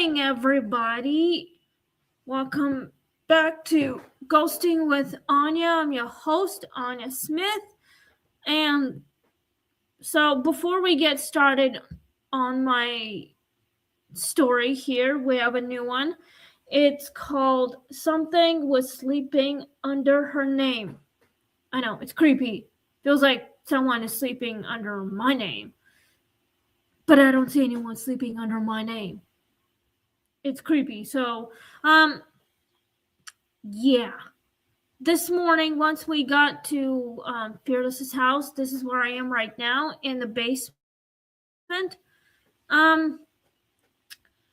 morning, everybody. Welcome back to Ghosting with Anya. I'm your host, Anya Smith. And so, before we get started on my story here, we have a new one. It's called Something Was Sleeping Under Her Name. I know, it's creepy. Feels like someone is sleeping under my name. But I don't see anyone sleeping under my name. It's creepy. So, yeah. This morning, once we got to Fearless's house, this is where I am right now in the basement.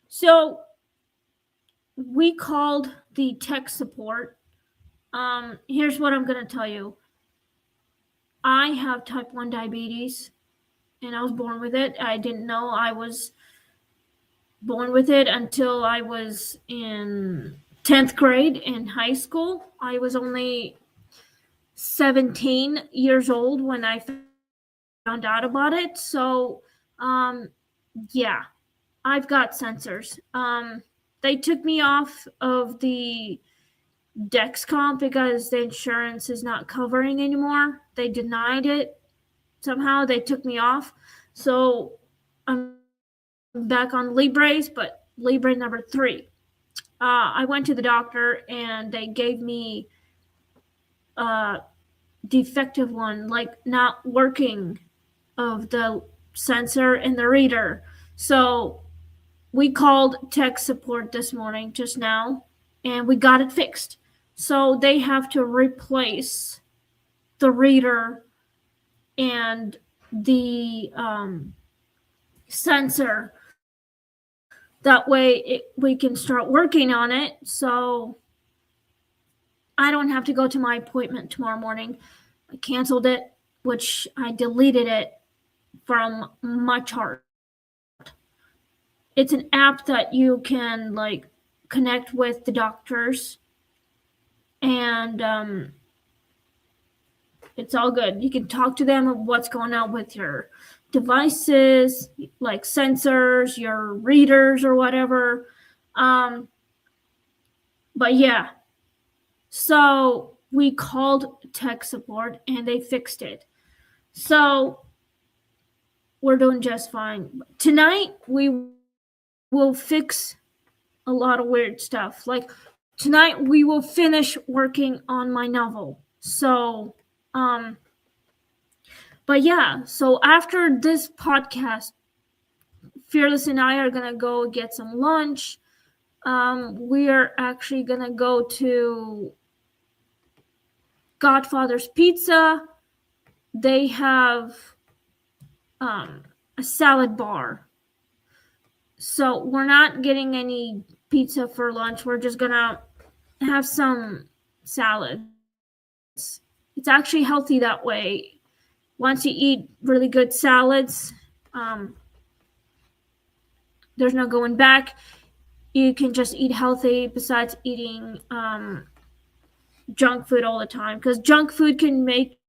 So we called the tech support. Here's what I'm gonna tell you. I have type 1 diabetes, and I was born with it. I didn't know I was born with it until I was in 10th grade in high school. I was only 17 years old when I found out about it. So, yeah, I've got sensors. They took me off of the Dexcom because the insurance is not covering anymore. They denied it. Somehow they took me off. So I'm back on Libres, but Libre number 3. I went to the doctor and they gave me a defective one, like not working of the sensor and the reader. So we called tech support this morning just now and we got it fixed. So they have to replace the reader and the sensor. That way we can start working on it. So I don't have to go to my appointment tomorrow morning. I canceled it, which I deleted it from my chart. It's an app that you can like connect with the doctors, and it's all good. You can talk to them of what's going on with your devices, like sensors, your readers or whatever. But yeah, so we called tech support and they fixed it. So we're doing just fine. Tonight we will fix a lot of weird stuff. Like tonight we will finish working on my novel. So but yeah, so after this podcast, Fearless and I are gonna go get some lunch. We are actually gonna go to Godfather's Pizza. They have a salad bar. So we're not getting any pizza for lunch. We're just gonna have some salads. It's actually healthy that way. Once you eat really good salads, there's no going back. You can just eat healthy besides eating junk food all the time, because junk food can make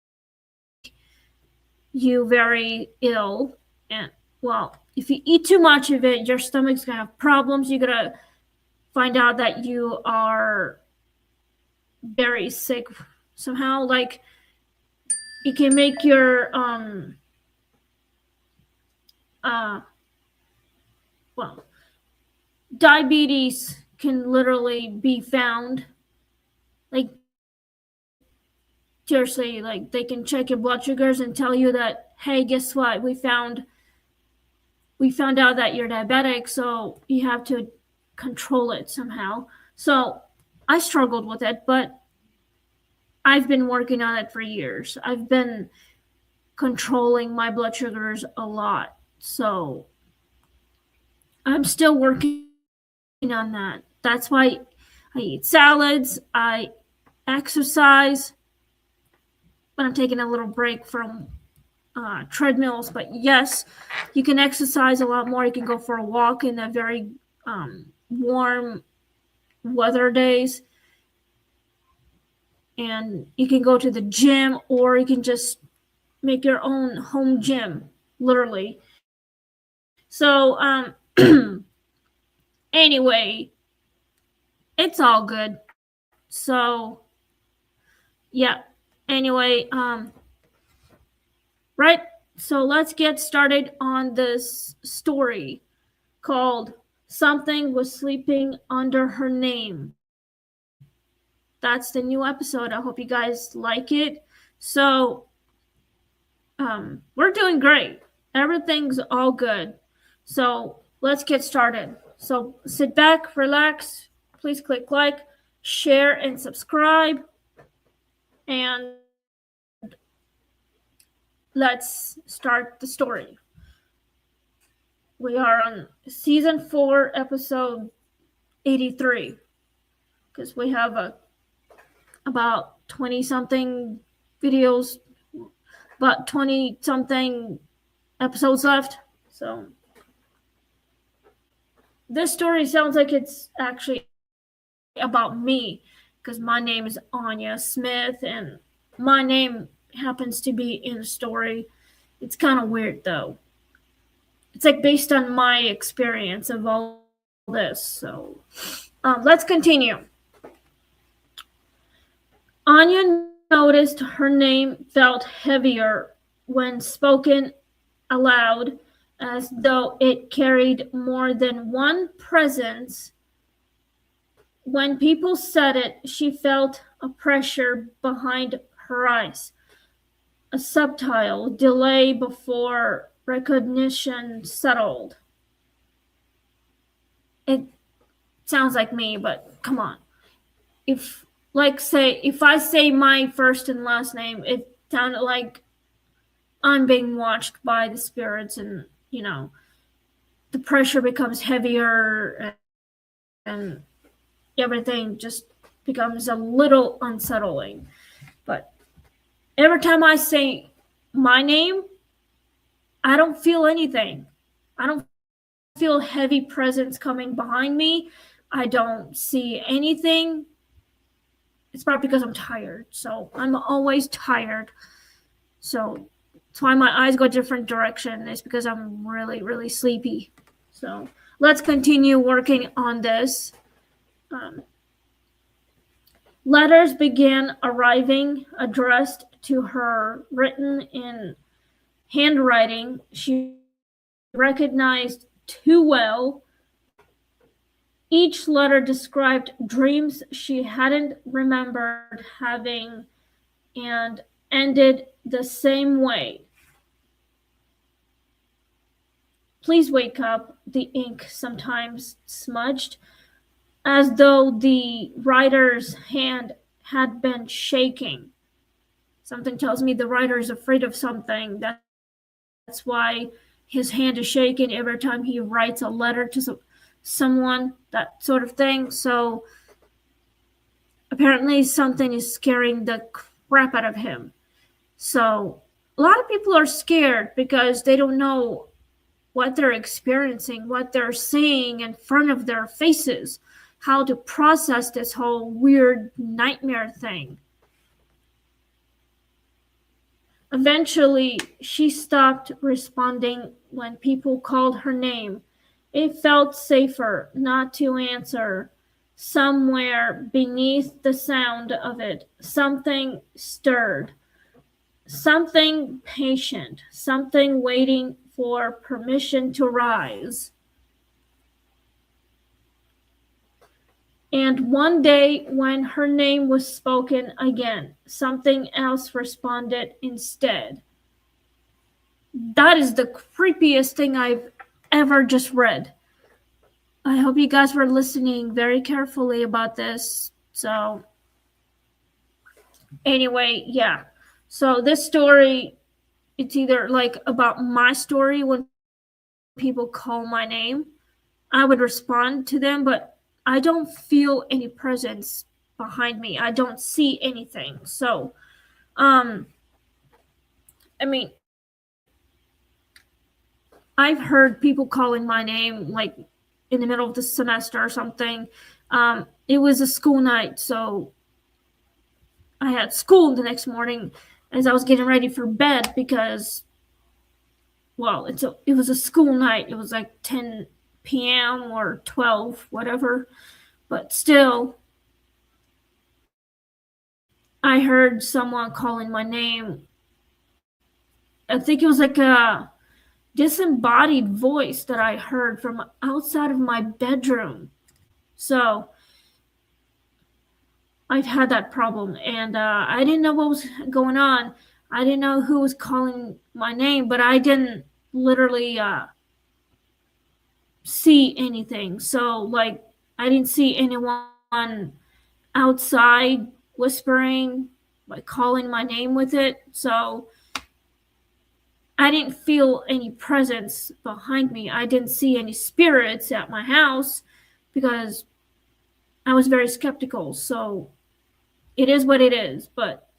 you very ill. And well, if you eat too much of it, your stomach's gonna have problems. You're gonna find out that you are very sick somehow. Like it can make your well, diabetes can literally be found. Like seriously, like they can check your blood sugars and tell you that, hey, guess what? We found out that you're diabetic, so you have to control it somehow. So I struggled with it, but I've been working on it for years. I've been controlling my blood sugars a lot. So I'm still working on that. That's why I eat salads, I exercise, but I'm taking a little break from treadmills. But yes, you can exercise a lot more. You can go for a walk in the very warm weather days, and you can go to the gym, or you can just make your own home gym, literally. So Anyway, it's all good. So, yeah. Anyway, right. So let's get started on this story called Something Was Sleeping Under Her Name. That's the new episode. I hope you guys like it. So, we're doing great. Everything's all good. So let's get started. So sit back, relax. Please click like, share, and subscribe. And let's start the story. We are on season 4, episode 83, because we have about 20 something videos, about 20 something episodes left. So this story sounds like it's actually about me, because my name is Anya Smith and my name happens to be in the story. It's kind of weird though. It's like based on my experience of all this. So let's continue. Anya noticed her name felt heavier when spoken aloud, as though it carried more than one presence. When people said it, she felt a pressure behind her eyes, a subtle delay before recognition settled. It sounds like me, but come on. If I say my first and last name, it sounded like I'm being watched by the spirits, and the pressure becomes heavier and everything just becomes a little unsettling. But every time I say my name, I don't feel anything. I don't feel heavy presence coming behind me. I don't see anything. It's probably because I'm tired. So I'm always tired. So that's why my eyes go a different direction. It's because I'm really, really sleepy. So let's continue working on this. Letters began arriving, addressed to her, written in handwriting she recognized too well. Each letter described dreams she hadn't remembered having and ended the same way. Please wake up, the ink sometimes smudged, as though the writer's hand had been shaking. Something tells me the writer is afraid of something. That's why his hand is shaking every time he writes a letter to someone, that sort of thing. So apparently something is scaring the crap out of him. So a lot of people are scared because they don't know what they're experiencing, what they're seeing in front of their faces, how to process this whole weird nightmare thing. Eventually, she stopped responding when people called her name. It felt safer not to answer. Somewhere beneath the sound of it, something stirred. Something patient, something waiting for permission to rise. And one day, when her name was spoken again, something else responded instead. That is the creepiest thing I've ever just read. I hope you guys were listening very carefully about this. So, anyway, yeah. So this story, it's either like about my story when people call my name, I would respond to them, but I don't feel any presence behind me. I don't see anything. So, I mean, I've heard people calling my name like in the middle of the semester or something. It was a school night, so I had school the next morning as I was getting ready for bed because, well, it was a school night. It was like 10 p.m. or 12, whatever. But still, I heard someone calling my name. I think it was like a disembodied voice that I heard from outside of my bedroom. So I've had that problem, and I didn't know what was going on. I didn't know who was calling my name, but I didn't literally see anything. So, like, I didn't see anyone outside whispering, like calling my name with it. So, I didn't feel any presence behind me. I didn't see any spirits at my house because I was very skeptical. So, it is what it is, but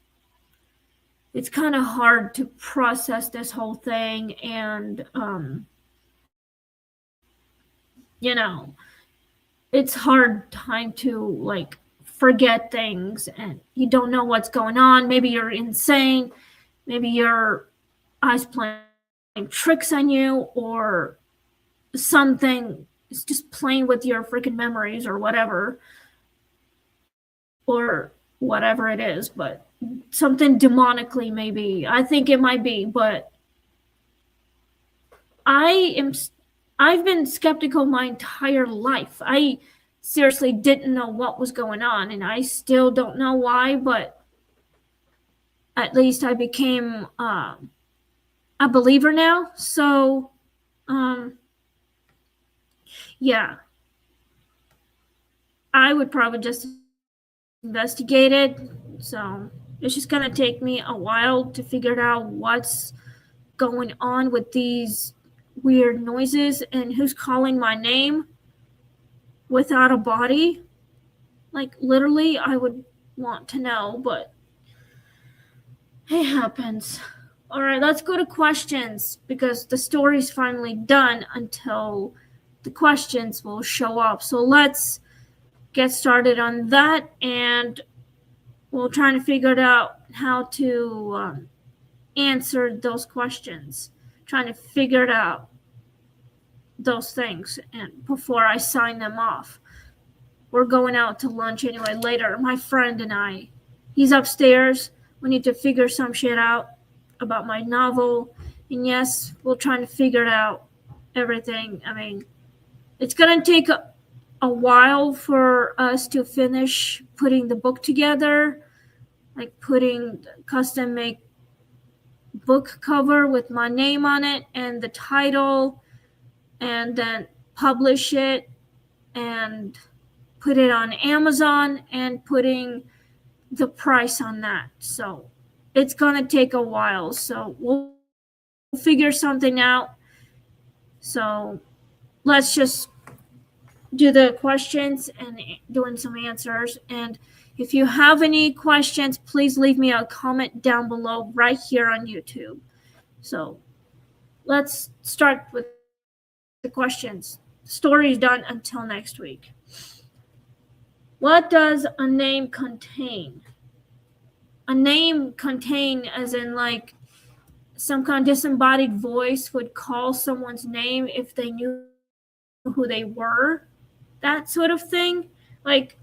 it's kind of hard to process this whole thing. And you know, it's hard time to like forget things, and you don't know what's going on. Maybe you're insane, maybe your eyes playing tricks on you, or something is just playing with your freaking memories, or whatever it is. But something demonically, maybe. I think it might be, but I am I've been skeptical my entire life. I seriously didn't know what was going on, and I still don't know why, but at least I became a believer now. So, um, yeah, I would probably just investigate it. So it's just gonna take me a while to figure out what's going on with these weird noises and who's calling my name without a body. Like, literally, I would want to know, but it happens. All right, let's go to questions because the story's finally done until the questions will show up. So let's get started on that, and we'll try to figure out how to answer those questions. Trying to figure it out, those things, and before I sign them off. We're going out to lunch anyway later. My friend and I, he's upstairs. We need to figure some shit out about my novel. And yes, we're trying to figure out everything. I mean, it's going to take a while for us to finish putting the book together, like putting custom make book cover with my name on it and the title, and then publish it and put it on Amazon and putting the price on that. So it's going to take a while. So we'll figure something out. So let's just do the questions and doing some answers. And if you have any questions, please leave me a comment down below right here on YouTube. So let's start with the questions. Story's done until next week. What does a name contain? A name contain as in like some kind of disembodied voice would call someone's name if they knew who they were, that sort of thing. Like,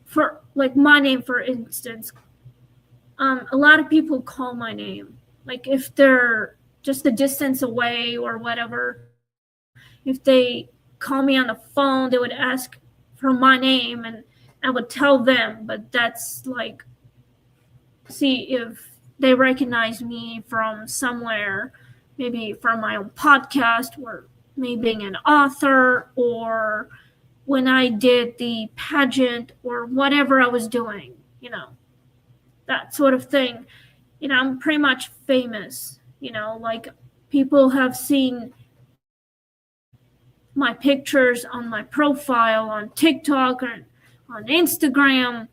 for like my name, for instance, a lot of people call my name, like if they're just a distance away or whatever. If they call me on the phone, they would ask for my name, and I would tell them. But that's like, see if they recognize me from somewhere, maybe from my own podcast, or me being an author, or when I did the pageant, or whatever I was doing, that sort of thing. I'm pretty much famous, like people have seen my pictures on my profile on TikTok or on Instagram,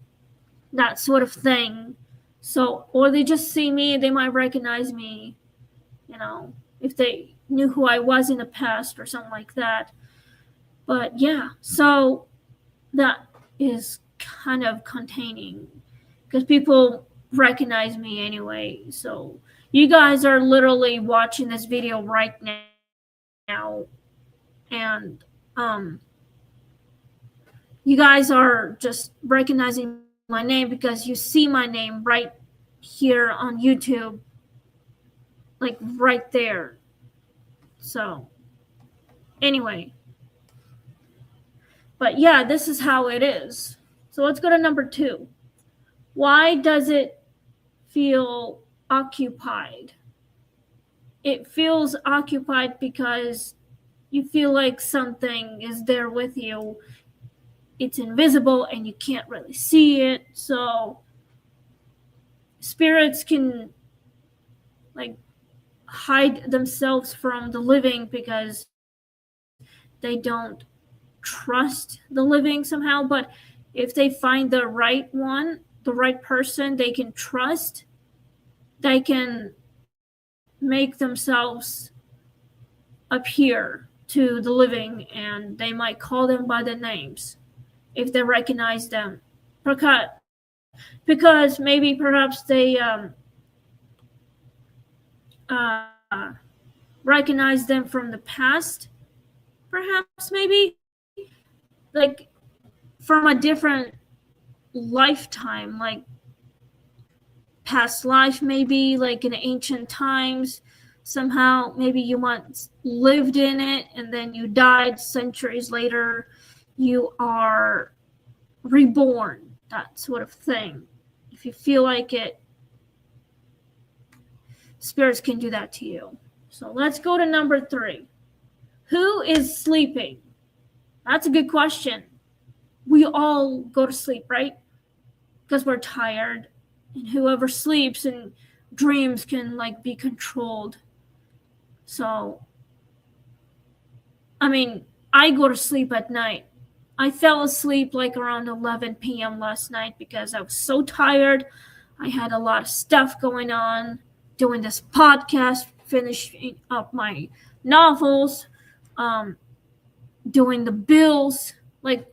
that sort of thing. So, or they just see me, they might recognize me, if they knew who I was in the past or something like that. But yeah, so that is kind of containing because people recognize me anyway. So you guys are literally watching this video right now And you guys are just recognizing my name because you see my name right here on YouTube, like right there. So anyway, but yeah, this is how it is. So let's go to number 2. Why does it feel occupied? It feels occupied because you feel like something is there with you. It's invisible and you can't really see it. So spirits can like hide themselves from the living because they don't trust the living somehow. But if they find the right one, the right person they can trust, they can make themselves appear to the living, and they might call them by the names if they recognize them. Because maybe perhaps they uh, recognize them from the past, perhaps maybe like from a different lifetime, like past life, maybe like in ancient times. Somehow maybe you once lived in it and then you died centuries later, you are reborn, that sort of thing. If you feel like it, spirits can do that to you. So let's go to number 3. Who is sleeping? That's a good question. We all go to sleep, right? Because we're tired. And whoever sleeps and dreams can like be controlled. So, I mean, I go to sleep at night. I fell asleep like around 11 p.m. last night because I was so tired. I had a lot of stuff going on, doing this podcast, finishing up my novels, doing the bills, like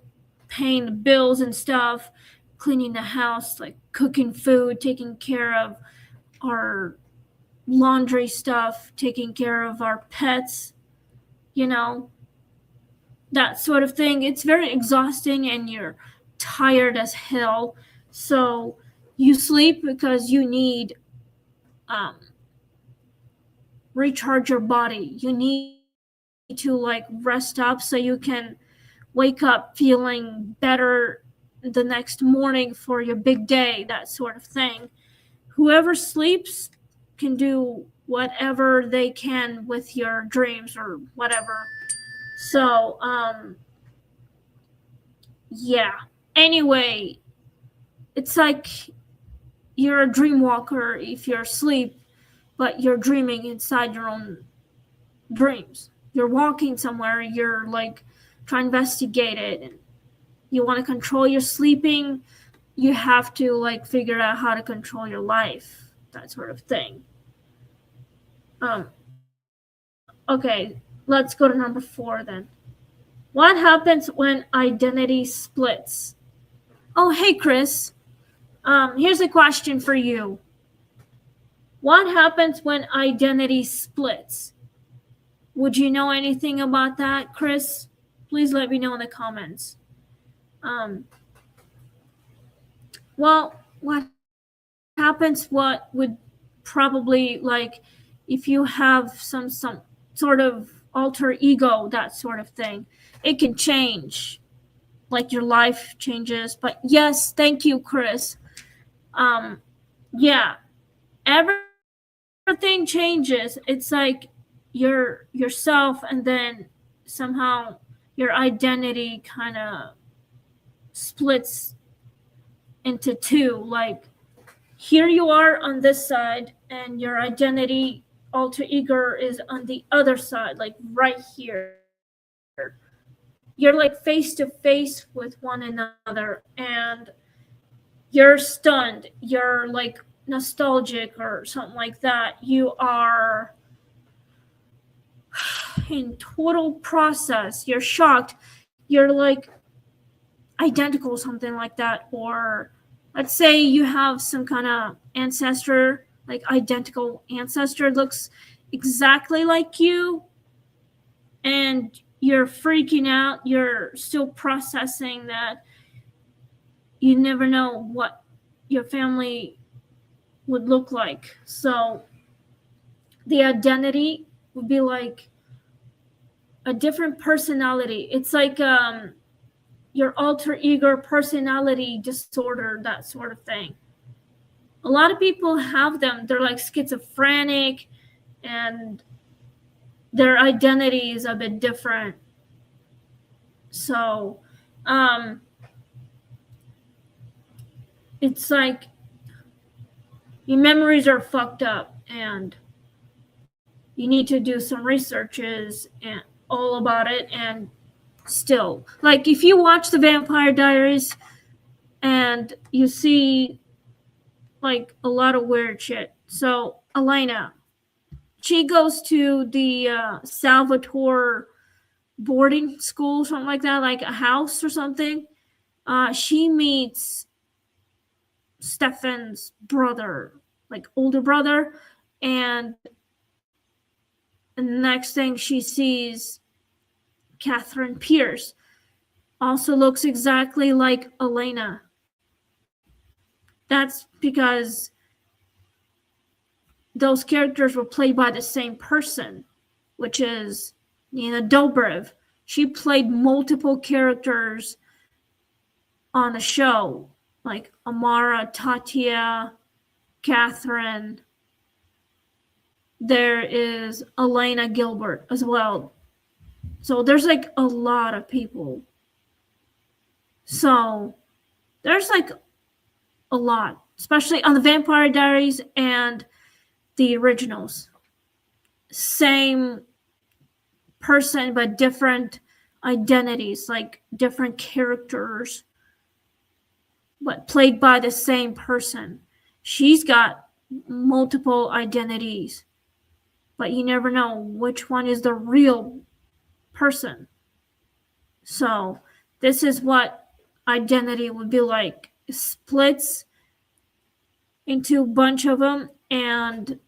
paying the bills and stuff, cleaning the house, like cooking food, taking care of our laundry stuff, taking care of our pets, you know, that sort of thing. It's very exhausting and you're tired as hell. So you sleep because you need recharge your body. You need to like rest up so you can wake up feeling better the next morning for your big day, that sort of thing. Whoever sleeps can do whatever they can with your dreams or whatever. So, yeah. Anyway, it's like you're a dream walker if you're asleep, but you're dreaming inside your own dreams. You're walking somewhere, you're like trying to investigate it, and you want to control your sleeping, you have to like figure out how to control your life, that sort of thing. Okay, let's go to number 4 then. What happens when identity splits? Oh, hey Chris. Here's a question for you. What happens when identity splits? Would you know anything about that, Chris? Please let me know in the comments. Well, what happens, what would probably like if you have some sort of alter ego, that sort of thing, it can change. Like your life changes. But yes, thank you, Chris. Yeah, everything changes. It's like you're yourself, and then somehow your identity kind of splits into two. Like here you are on this side, and your identity alter ego is on the other side, like right here. You're like face to face with one another, and you're stunned, you're like nostalgic or something like that. You are in total process, you're shocked, you're like identical, something like that. Or let's say you have some kind of ancestor, like identical ancestor, looks exactly like you, and you're freaking out. You're still processing that you never know what your family would look like. So the identity would be like a different personality. It's like your alter ego personality disorder, that sort of thing. A lot of people have them. They're like schizophrenic, and their identity is a bit different. So it's like your memories are fucked up, and you need to do some researches and all about it. And still, like, if you watch the Vampire Diaries and you see like a lot of weird shit. So Elena, she goes to the Salvatore boarding school, something like that, like a house or something. She meets Stefan's brother, like older brother, and the next thing she sees, Catherine Pierce also looks exactly like Elena. That's because those characters were played by the same person, which is Nina Dobrev. She played multiple characters on the show, like Amara, Tatia, Catherine. There is Elena Gilbert as well. So there's like a lot of people. So there's like a lot, especially on the Vampire Diaries and the originals. Same person, but different identities, like different characters, but played by the same person. She's got multiple identities, but you never know which one is the real person. So this is what identity would be like. It splits into a bunch of them, and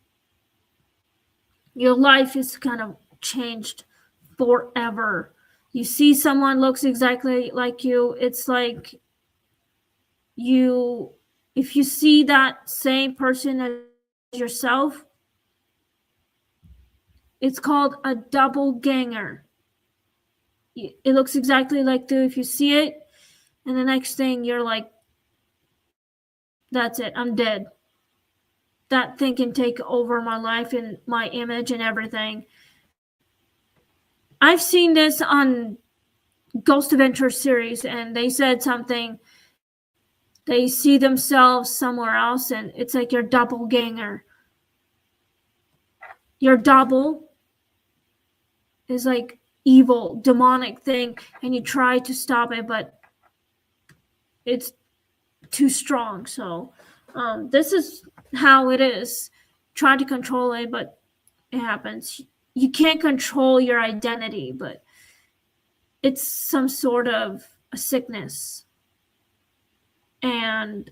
your life is kind of changed forever. You see someone looks exactly like you, it's like if you see that same person as yourself, it's called a doppelganger. It looks exactly like you if you see it, and the next thing you're like, that's it, I'm dead. That thing can take over my life and my image and everything. I've seen this on Ghost Adventure series, and they said something. They see themselves somewhere else, and it's like your doppelganger. Your double is like evil, demonic thing, and you try to stop it, but it's too strong. So this is how it is. Try to control it, but it happens. You can't control your identity, but it's some sort of a sickness, and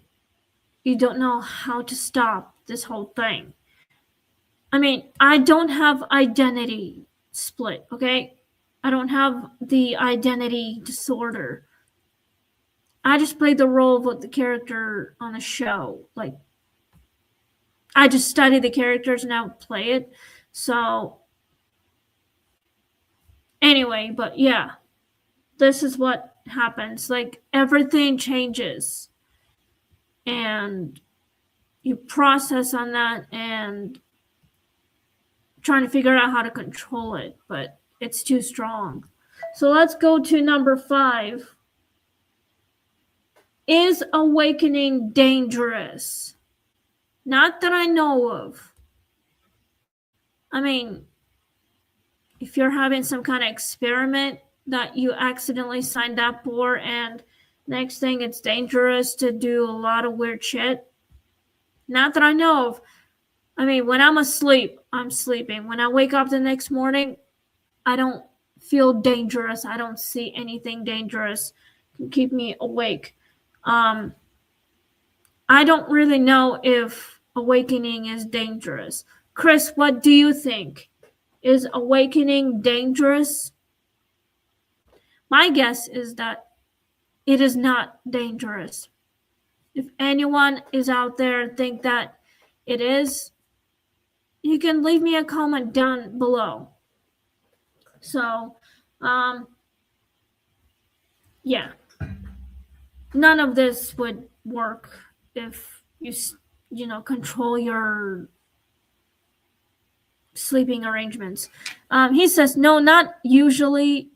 you don't know how to stop this whole thing. I mean, I don't have identity split, okay? I don't have the identity disorder. I just play the role of the character on the show. Like, I just study the characters and I play it. So, anyway, but yeah, this is what happens. Like, everything changes. And you process on that and trying to figure out how to control it, but it's too strong. So let's go to number 5. Is awakening dangerous? Not that I know of. I mean, if you're having some kind of experiment that you accidentally signed up for, and next thing it's dangerous to do a lot of weird shit. Not that I know of. I mean, when I'm asleep, I'm sleeping. When I wake up the next morning, I don't feel dangerous. I don't see anything dangerous to keep me awake. I don't really know if awakening is dangerous. Chris, what do you think? Is awakening dangerous? My guess is that it is not dangerous. If anyone is out there think that it is, you can leave me a comment down below. So, yeah, none of this would work if you control your sleeping arrangements. He says, no, not usually.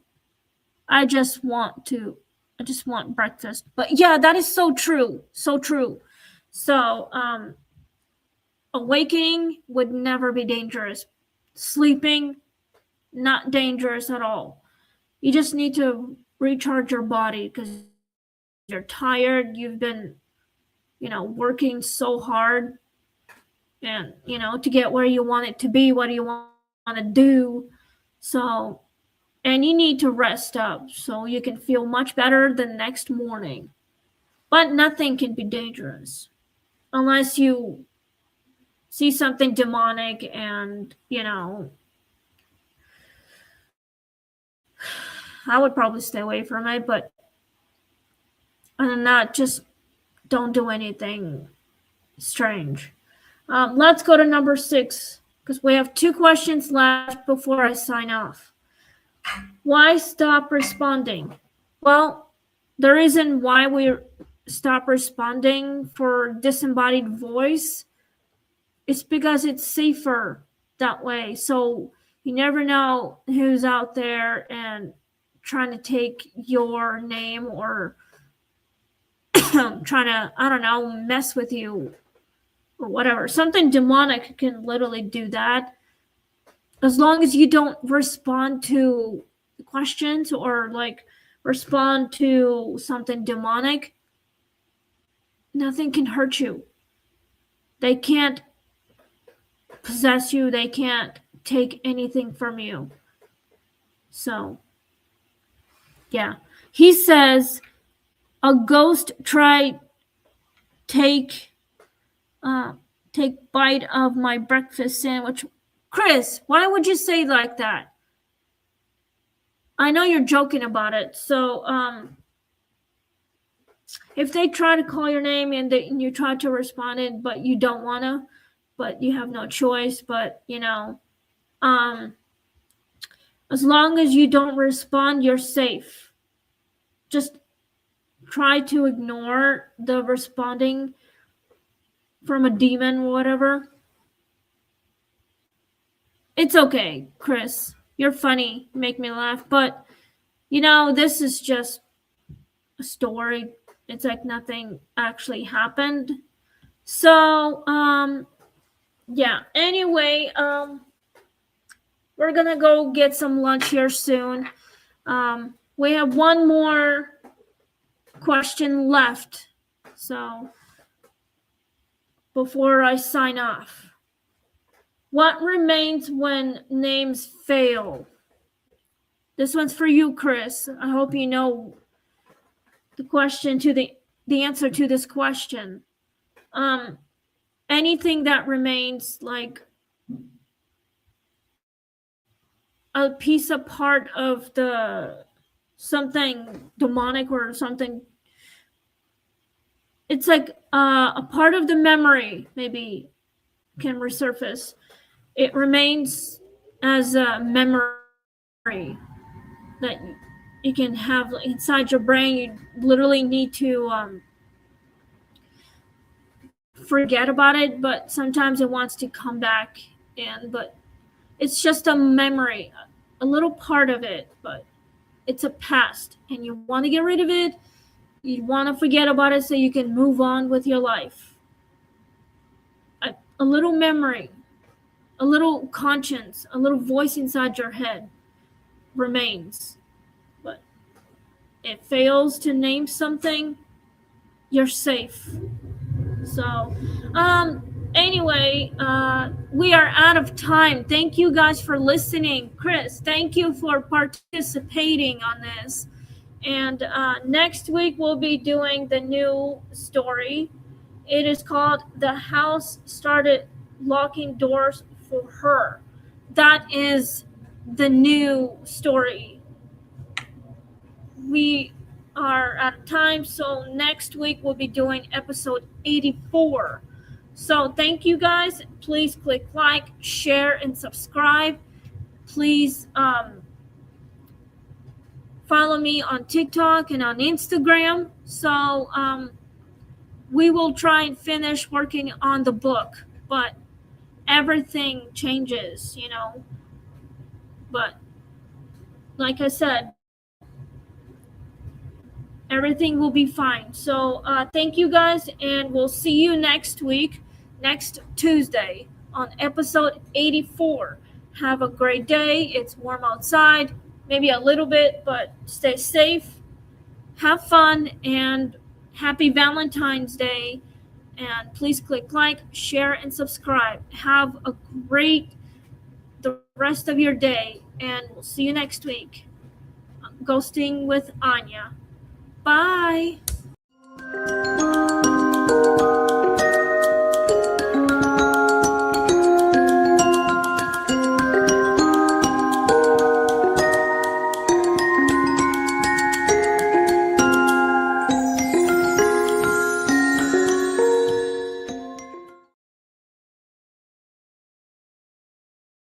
I just want breakfast. But yeah, that is so true. So true. So, awakening would never be dangerous. Sleeping, not dangerous at all. You just need to recharge your body because you're tired. You've been, working so hard and, to get where you want it to be, what you want to do. So, and you need to rest up so you can feel much better the next morning. But nothing can be dangerous unless you see something demonic and, I would probably stay away from it. But other than that, just don't do anything strange. Let's go to number 6 because we have 2 questions left before I sign off. Why stop responding? Well, the reason why we stop responding for disembodied voice is because it's safer that way. So you never know who's out there and trying to take your name or trying to, I don't know, mess with you or whatever. Something demonic can literally do that. As long as you don't respond to questions or respond to something demonic, nothing can hurt you. They can't possess you. They can't take anything from you. So, yeah. He says a ghost tried take bite of my breakfast sandwich. Chris, why would you say like that? I know you're joking about it. So, if they try to call your name and you try to respond it, but you don't want to, but you have no choice, but, as long as you don't respond, you're safe. Just try to ignore the responding from a demon or whatever. It's okay, Chris. You're funny. You make me laugh. But, this is just a story. It's like nothing actually happened. So, yeah. Anyway, we're gonna go get some lunch here soon. We have one more question left. So, before I sign off. What remains when names fail? This one's for you, Chris. I hope you know the question to the answer to this question. Anything that remains like a piece of part of the something demonic or something. It's like a part of the memory maybe can resurface. It remains as a memory that you can have inside your brain. You literally need to forget about it, but sometimes it wants to come back in. But it's just a memory, a little part of it, but it's a past, and you want to get rid of it. You want to forget about it so you can move on with your life. A little memory, a little conscience, a little voice inside your head remains. But it fails to name something, you're safe. So, anyway, we are out of time. Thank you guys for listening. Chris, thank you for participating on this. And next week we'll be doing the new story. It is called The House Started Locking Doors for Her. That is the new story. we are out of time. So next week we'll be doing episode 84. So thank you guys. Please click like, share, and subscribe. Please follow me on TikTok and on Instagram. So we will try and finish working on the book, but everything changes, But like I said, everything will be fine. So thank you guys, and we'll see you next week, next Tuesday on episode 84. Have a great day. It's warm outside, maybe a little bit, but stay safe, have fun, and happy Valentine's Day. And please click like, share, and subscribe. Have a great the rest of your day, and we'll see you next week. Ghosting with Anya. Bye.